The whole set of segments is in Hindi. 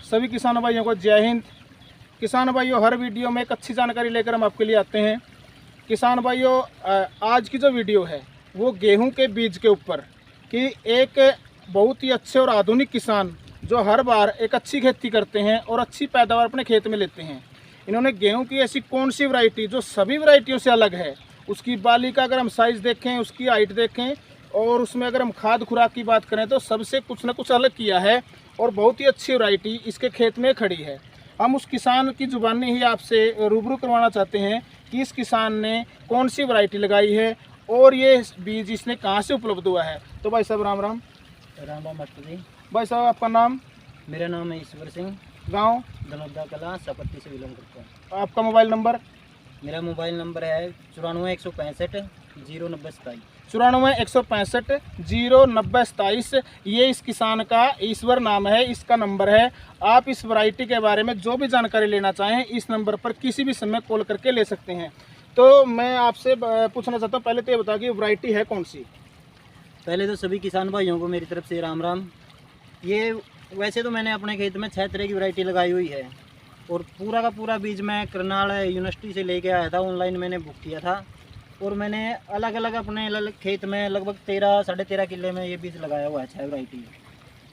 सभी किसान भाइयों को जय हिंद। किसान भाइयों, हर वीडियो में एक अच्छी जानकारी लेकर हम आपके लिए आते हैं। किसान भाइयों, आज की जो वीडियो है वो गेहूं के बीज के ऊपर कि एक बहुत ही अच्छे और आधुनिक किसान जो हर बार एक अच्छी खेती करते हैं और अच्छी पैदावार अपने खेत में लेते हैं, इन्होंने गेहूं की ऐसी कौन सी वैरायटी जो सभी वैरायटियों से अलग है, उसकी बाली का अगर हम साइज़ देखें, उसकी हाइट देखें और उसमें अगर हम खाद खुराक की बात करें तो सबसे कुछ ना कुछ अलग किया है और बहुत ही अच्छी वैरायटी इसके खेत में खड़ी है। हम उस किसान की जुबानी ही आपसे रूबरू करवाना चाहते हैं कि इस किसान ने कौन सी वैरायटी लगाई है और ये बीज इसने कहाँ से उपलब्ध हुआ है। तो भाई साहब राम राम। राम राम मास्टर जी। भाई साहब आपका नाम? मेरा नाम है ईश्वर सिंह, गांव धनौदा कला, सपत्ती से बिलोंग करता हूँ। आपका मोबाइल नंबर? मेरा मोबाइल नंबर है 94 165 090 27। 94 165 090 27। ये इस किसान का ईश्वर नाम है, इसका नंबर है। आप इस वैरायटी के बारे में जो भी जानकारी लेना चाहें इस नंबर पर किसी भी समय कॉल करके ले सकते हैं। तो मैं आपसे पूछना चाहता हूँ, पहले तो ये बताओ कि वैरायटी है कौन सी? पहले तो सभी किसान भाइयों को मेरी तरफ से राम राम। ये वैसे तो मैंने अपने खेत में 6 तरह की वैरायटी लगाई हुई है और पूरा का पूरा बीज मैं करनाल यूनिवर्सिटी से लेके आया था। ऑनलाइन मैंने बुक किया था और मैंने अलग अलग अपने खेत में लगभग 13 साढ़े 13 किले में ये बीज लगाया हुआ है 6 वैरायटी।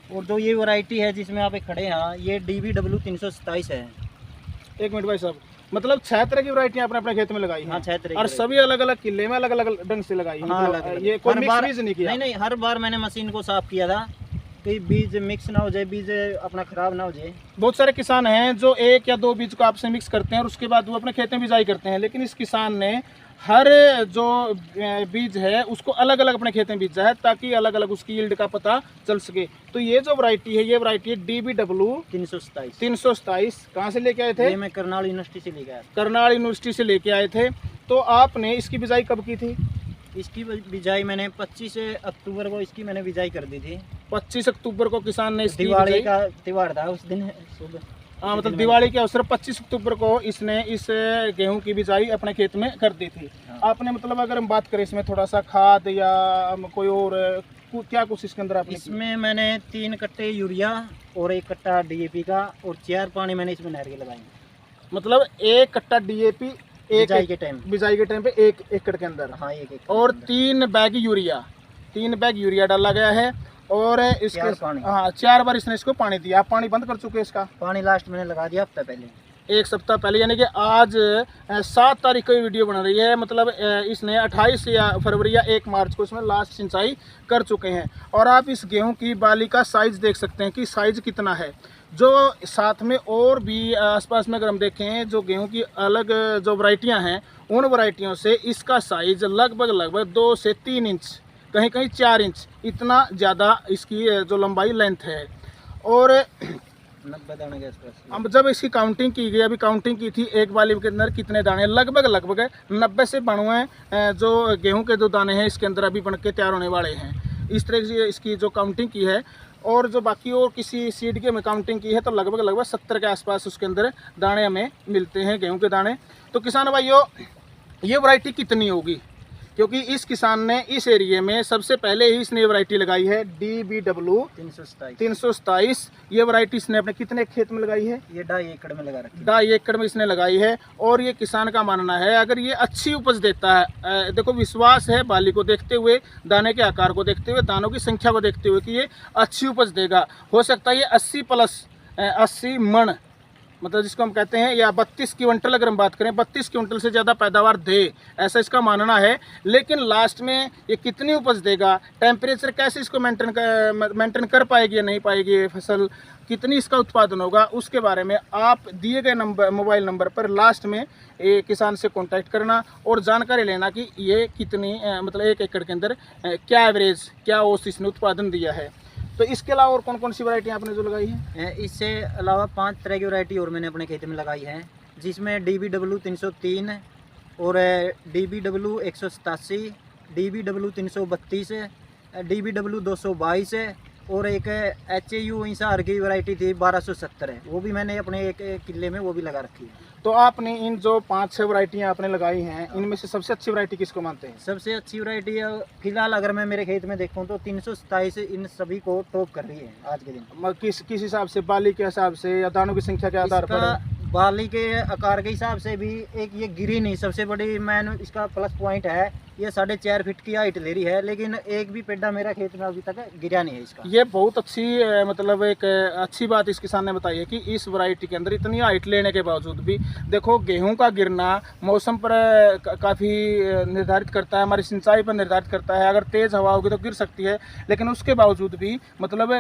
और जो ये वैरायटी है जिसमें आप खड़े हैं, ये DBW 327 है। एक मिनट भाई साहब, मतलब 6 तरह की वैरायटियां आपने अपने खेत में लगाई हैं? हाँ, 6 तरह और की सभी अलग अलग किले में अलग अलग ढंग से लगाई हैं? हाँ, मतलब अलग-अलग। ये कोई हर मिक्स बार बीज नहीं किया? नहीं, हर बार मैंने मशीन को साफ किया था कि बीज मिक्स ना हो जाए, बीज अपना खराब ना हो जाए। बहुत सारे किसान हैं जो 1 या 2 बीज को आपसे मिक्स करते हैं और उसके बाद वो अपने खेत में बिजाई करते हैं, लेकिन इस किसान ने हर जो बीज है उसको अलग अलग अपने खेत में बीजा है ताकि अलग अलग उसकी यील्ड का पता चल सके। तो ये जो वैरायटी है, ये वैरायटी है DBW 327। कहाँ से लेके आए थे? ये मैं करनाल यूनिवर्सिटी से लेके आया। करनाल यूनिवर्सिटी से लेके आए थे। तो आपने इसकी बिजाई कब की थी? इसकी बिजाई मैंने 25 अक्टूबर को इसकी मैंने बिजाई कर दी थी। 25 अक्टूबर को किसान ने इसकी दिवाली बिजाई- का त्यौहार था उस दिन सुबह। हाँ, मतलब दिवाली के अवसर 25 अक्टूबर को इसने इस गेहूं की बिजाई अपने खेत में कर दी थी। हाँ। आपने मतलब अगर हम बात करें इसमें थोड़ा सा खाद या कोई और क्या कुछ इसके अंदर आपने इसमें मैंने 3 कट्टे यूरिया और 1 कट्टा DAP का और 4 पानी मैंने इसमें नहर के लगाए। मतलब 1 कट्टा DAP बिजाई के टाइम बिजाई के टाइम पे 1 एकड़ के अंदर? हाँ, 1 और 3 बैग यूरिया डाला गया है और इसके 4 पानी। हाँ 4 बार इसने इसको पानी दिया। आप पानी बंद कर चुके हैं इसका? पानी लास्ट मैंने लगा दिया हफ्ता पहले, 1 सप्ताह पहले, यानी कि आज 7 तारीख को ये वीडियो बन रही है। मतलब इसने 28 या फरवरी या 1 मार्च को इसमें लास्ट सिंचाई कर चुके हैं। और आप इस गेहूं की बाली का साइज़ देख सकते हैं कि साइज़ कितना है। जो साथ में और भी आसपास में अगर हम देखें जो गेहूं की अलग जो वैरायटियां हैं, उन वैरायटियों से इसका साइज़ लगभग 2 से 3 इंच, कहीं कहीं 4 इंच, इतना ज़्यादा इसकी जो लंबाई लेंथ है। और 90 दाने के आसपास। अब जब इसकी काउंटिंग की गई, अभी काउंटिंग की थी एक बाली के अंदर कितने दाने, लगभग 90 से 92 जो गेहूं के जो दाने हैं इसके अंदर अभी बन के तैयार होने वाले हैं। इस तरह से इसकी जो काउंटिंग की है। और जो बाकी और किसी सीड की हमें काउंटिंग की है तो लगभग 70 के आसपास उसके अंदर दाने हमें मिलते हैं, गेहूँ के दाने। तो किसान भाइयों, ये वैरायटी कितनी होगी? क्योंकि इस किसान ने इस एरिया में सबसे पहले ही इसने वैरायटी लगाई है DBW 327। ये वैरायटी इसने अपने कितने खेत में लगाई है? ये 2.5 एकड़ में लगा रखी। 2.5 एकड़ में इसने लगाई है। और ये किसान का मानना है अगर ये अच्छी उपज देता है, देखो विश्वास है बाली को देखते हुए, दाने के आकार को देखते हुए, दानों की संख्या को देखते हुए कि ये अच्छी उपज देगा। हो सकता है ये 80 मन, मतलब जिसको हम कहते हैं, या 32 क्विंटल अगर हम बात करें, 32 क्विंटल से ज़्यादा पैदावार दे, ऐसा इसका मानना है। लेकिन लास्ट में ये कितनी उपज देगा, टेम्परेचर कैसे इसको मेंटेन कर पाएगी या नहीं पाएगी, ये फसल कितनी इसका उत्पादन होगा, उसके बारे में आप दिए गए मोबाइल नंबर पर लास्ट में किसान से कांटेक्ट करना और जानकारी लेना कि ये कितनी मतलब 1 एकड़ के अंदर क्या एवरेज, क्या औसत इसने उत्पादन दिया है। तो इसके अलावा और कौन कौन सी वैरायटी आपने जो लगाई है? इससे अलावा 5 तरह की वैरायटी और मैंने अपने खेत में लगाई है, जिसमें DBW 303 और DBW 187, DBW 332, DBW 222 और एक HAU इंसार की वैरायटी थी 1270 है, वो भी मैंने अपने एक किले में वो भी लगा रखी है। तो आपने इन जो 5-6 वैरायटियाँ आपने लगाई हैं, इनमें से सबसे अच्छी वैरायटी किसको मानते हैं? सबसे अच्छी वैरायटी फिलहाल अगर मैं मेरे खेत में देखूं तो 327 इन सभी को टॉप कर रही है आज के दिन। किस हिसाब से, बाली के हिसाब से या दानों की संख्या के आधार पर? इसका बाली के आकार के हिसाब से भी एक ये गिरी नहीं, सबसे बड़ी मैन इसका प्लस पॉइंट है, ये 4.5 फीट की हाइट ले रही है, लेकिन एक भी पेड्डा मेरा खेत में अभी तक गिरा नहीं है इसका। ये बहुत अच्छी मतलब एक अच्छी बात इस किसान ने बताई है कि इस वैरायटी के अंदर इतनी हाइट लेने के बावजूद भी देखो, गेहूं का गिरना मौसम पर काफ़ी निर्धारित करता है, हमारी सिंचाई पर निर्धारित करता है। अगर तेज़ हवा होगी तो गिर सकती है, लेकिन उसके बावजूद भी मतलब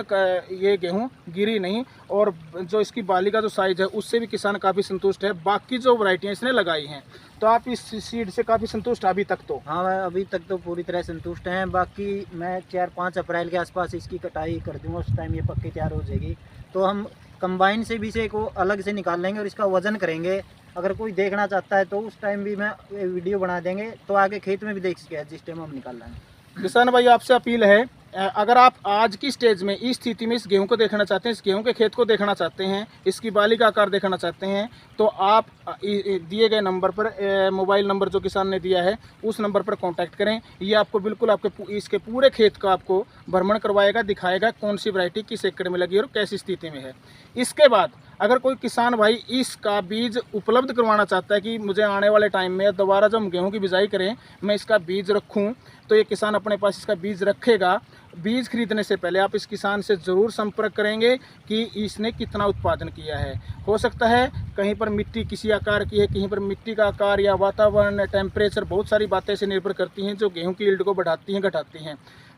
ये गेहूँ गिरी नहीं, और जो इसकी बाली का जो साइज़ है उससे भी किसान काफ़ी संतुष्ट है। बाकी जो वैरायटियाँ इसने लगाई हैं, तो आप इस सीड से काफ़ी संतुष्ट अभी तक? तो हाँ, मैं अभी तक तो पूरी तरह संतुष्ट हैं। बाकी मैं 4-5 अप्रैल के आसपास इसकी कटाई कर दूंगा, उस टाइम ये पक्की तैयार हो जाएगी, तो हम कंबाइन से भी इसे को अलग से निकाल लेंगे और इसका वजन करेंगे। अगर कोई देखना चाहता है तो उस टाइम भी मैं वीडियो बना देंगे, तो आगे खेत में भी देख सके जिस टाइम हम निकाल लेंगे। किसान भाई, आपसे अपील है, अगर आप आज की स्टेज में इस स्थिति में इस गेहूं को देखना चाहते हैं, इस गेहूं के खेत को देखना चाहते हैं, इसकी बाली का आकार देखना चाहते हैं, तो आप दिए गए नंबर पर, मोबाइल नंबर जो किसान ने दिया है उस नंबर पर कांटेक्ट करें। ये आपको बिल्कुल आपके इसके पूरे खेत का आपको भ्रमण करवाएगा, दिखाएगा कौन सी वैरायटी किस एकड़ में लगी और कैसी स्थिति में है। इसके बाद अगर कोई किसान भाई इसका बीज उपलब्ध करवाना चाहता है कि मुझे आने वाले टाइम में दोबारा जब हम गेहूं की बिजाई करें मैं इसका बीज रखूं, तो ये किसान अपने पास इसका बीज रखेगा। बीज खरीदने से पहले आप इस किसान से ज़रूर संपर्क करेंगे कि इसने कितना उत्पादन किया है। हो सकता है कहीं पर मिट्टी किसी आकार की है, कहीं पर मिट्टी का आकार या वातावरण, टेम्परेचर, बहुत सारी बातें से निर्भर करती हैं जो गेहूं की यील्ड को बढ़ाती हैं, घटाती हैं।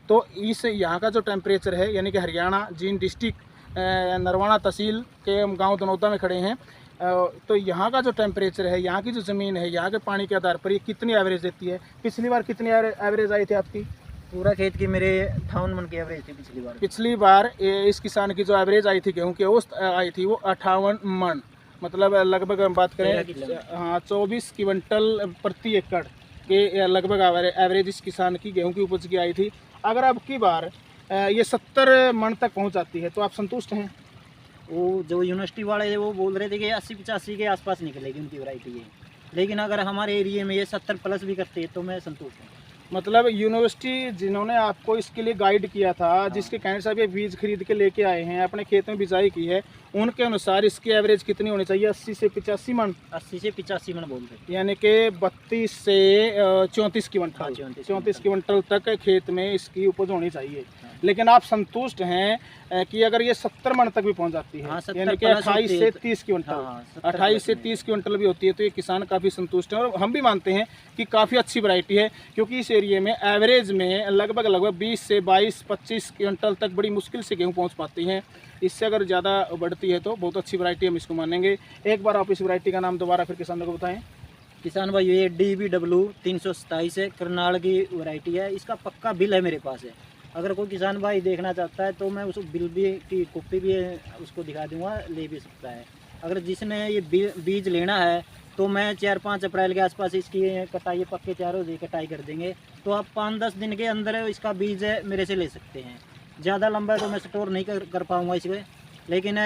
तो इस यहाँ का जो टेम्परेचर है, यानी कि हरियाणा जींद डिस्ट्रिक्ट नरवाना तहसील के हम गाँव दनौदा में खड़े हैं, तो यहाँ का जो टेम्परेचर है, यहाँ की जो ज़मीन है, यहाँ के पानी के आधार पर ये कितनी एवरेज देती है। पिछली बार कितनी एवरेज आई थी आपकी? पूरा खेत की मेरे 58 मन की एवरेज थी पिछली बार इस किसान की जो एवरेज आई थी गेहूं की औसत आई थी वो 58 मन, मतलब लगभग हम बात करें हाँ 24 क्विंटल प्रति एकड़ के लगभग एवरेज इस किसान की गेहूं की उपज की आई थी। अगर अब की बार ये 70 मन तक पहुंच जाती है तो आप संतुष्ट हैं? वो जो यूनिवर्सिटी वाले थे वो बोल रहे थे कि 80-85 के आसपास निकलेगी उनकी वैरायटी ये, लेकिन अगर हमारे एरिया में ये 70 प्लस भी करते हैं तो मैं संतुष्ट हूँ। मतलब यूनिवर्सिटी जिन्होंने आपको इसके लिए गाइड किया था, जिसके कहने से आप ये बीज खरीद के लेके आए हैं, अपने खेत में बिजाई की है, उनके अनुसार इसकी एवरेज कितनी होनी चाहिए? 80 से 85 मन? 80 से 85 मन बोलते हैं, यानी कि 32 से 34 क्विंटल, 34 क्विंटल तक खेत में इसकी उपज होनी चाहिए। लेकिन आप संतुष्ट हैं कि अगर ये 70 मन तक भी पहुंच जाती है, यानी कि 28 से 30 क्विंटल, 28 से 30 क्विंटल भी होती है, तो ये किसान काफ़ी संतुष्ट हैं। और हम भी मानते हैं कि काफ़ी अच्छी वैरायटी है, क्योंकि इस एरिया में एवरेज में लगभग 20 से 22-25 क्विंटल तक बड़ी मुश्किल से गेहूँ पहुँच पाती हैं। इससे अगर ज़्यादा बढ़ती है तो बहुत अच्छी वैरायटी हम इसको मानेंगे। एक बार आप इस वैरायटी का नाम दोबारा फिर किसानों को बताएं। किसान भाई, ये DBW 327 है, करनाल की वैरायटी है, इसका पक्का बिल है मेरे पास है। अगर कोई किसान भाई देखना चाहता है तो मैं उस बिल भी की कॉपी भी उसको दिखा दूंगा, ले भी सकता है। अगर जिसने ये बीज लेना है तो मैं 4-5 अप्रैल के आसपास इसकी कटाई पक्के तैयार हो जाए, कटाई कर देंगे, तो आप 5-10 दिन के अंदर इसका बीज मेरे से ले सकते हैं। ज़्यादा लंबा तो मैं स्टोर नहीं कर पाऊँगा इसको, लेकिन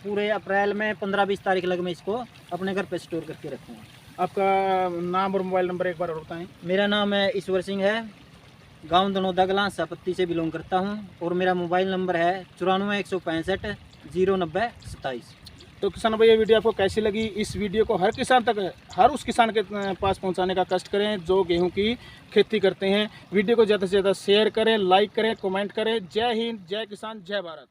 पूरे अप्रैल में 15-20 तारीख लग मैं इसको अपने घर पे स्टोर करके रखूँगा। आपका नाम और मोबाइल नंबर एक बार और बताएं। मेरा नाम है ईश्वर सिंह है, गांव दनौदा कलां सापत्ती से बिलोंग करता हूं, और मेरा मोबाइल नंबर है 94 165 090 27। तो किसान भाई, ये वीडियो आपको कैसी लगी? इस वीडियो को हर किसान तक, हर उस किसान के पास पहुंचाने का कष्ट करें जो गेहूं की खेती करते हैं। वीडियो को ज़्यादा से ज़्यादा शेयर करें, लाइक करें, कमेंट करें। जय हिंद, जय किसान, जय भारत।